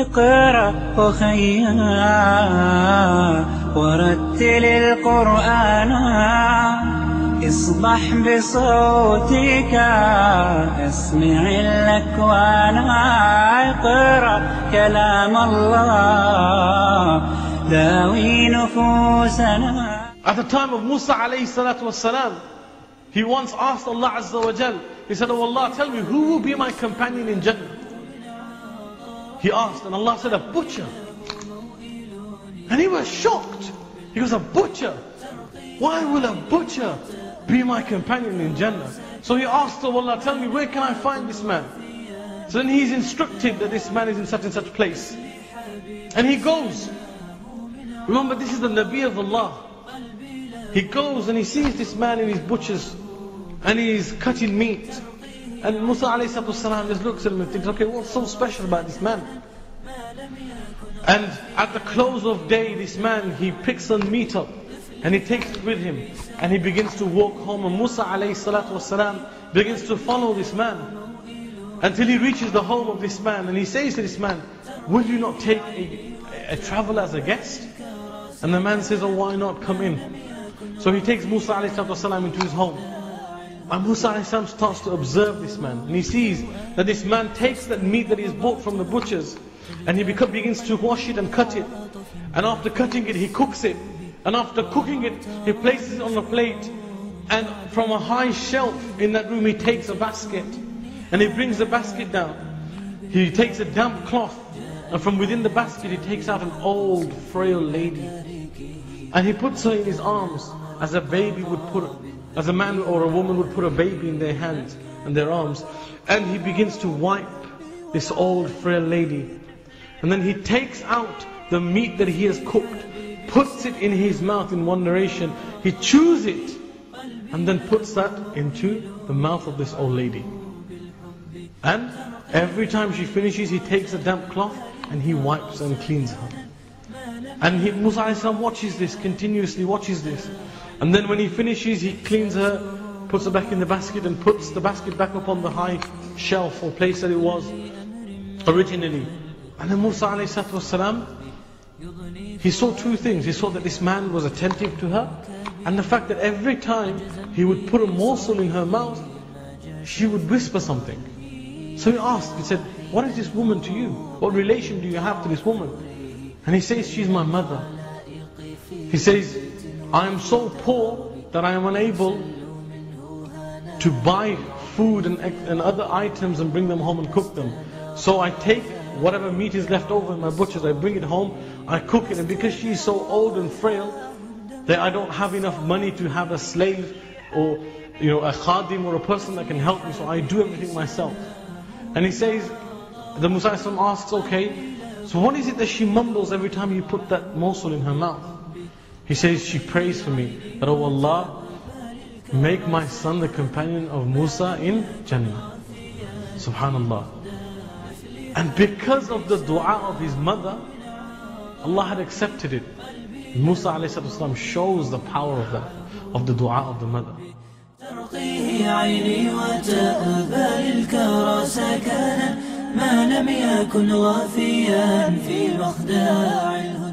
اقرأ أخيا ورتل القرآن اصبح بصوتك اسمع الأكوان اقرأ كلام الله داوي نفوسنا. At the time of Musa alayhi salatu wasalam, he once asked Allah Azza wa Jal, he said, "Oh Allah, tell me, who will be my companion in Jannah?" He asked, and Allah said, "A butcher." And he was shocked. He goes, "A butcher? Why will a butcher be my companion in Jannah?" So he asked, "Oh Allah, tell me, where can I find this man?" So then he's instructed that this man is in such and such place. And he goes. Remember, this is the Nabi of Allah. He goes and he sees this man in his butchers and he's cutting meat. And Musa alayhi salam just looks at him and thinks, okay, what's so special about this man? And at the close of day, this man, he picks some meat up and he takes it with him and he begins to walk home. And Musa alayhi salam begins to follow this man until he reaches the home of this man. And he says to this man, "Will you not take a traveler as a guest?" And the man says, "Oh, why not? Come in." So he takes Musa alayhi salam into his home. And Musa alayhi salam starts to observe this man. And he sees that this man takes that meat that he has bought from the butchers and he begins to wash it and cut it. And after cutting it, he cooks it. And after cooking it, he places it on a plate. And from a high shelf in that room, he takes a basket. And he brings the basket down. He takes a damp cloth. And from within the basket, he takes out an old, frail lady. And he puts her in his arms as a baby would put, as a man or a woman would put a baby in their hands and their arms. And he begins to wipe this old, frail lady. And then he takes out the meat that he has cooked, puts it in his mouth in one narration. He chews it and then puts that into the mouth of this old lady. And every time she finishes, he takes a damp cloth and he wipes and cleans her. And Musa alayhi salam watches this, continuously watches this. And then when he finishes, he cleans her, puts her back in the basket and puts the basket back up on the high shelf or place that it was originally. And then Musa alayhi salam, he saw two things. He saw that this man was attentive to her, and the fact that every time he would put a morsel in her mouth, she would whisper something. So he asked, he said, "What is this woman to you? What relation do you have to this woman?" And he says, "She's my mother." He says, "I am so poor that I am unable to buy food and other items and bring them home and cook them. So I take whatever meat is left over in my butchers, I bring it home, I cook it. And because she is so old and frail, that I don't have enough money to have a slave or a khadim or a person that can help me, so I do everything myself." And he says, the Musa asks, "Okay, so what is it that she mumbles every time you put that morsel in her mouth?" He says, "She prays for me that, oh Allah, make my son the companion of Musa in Jannah." Subhanallah. And because of the dua of his mother, Allah had accepted it. Musa alayhi shows the power of that, of the dua of the mother. ترقيه عيني وتأبى للكرى سكنا ما لم يكن غافيا في مخدع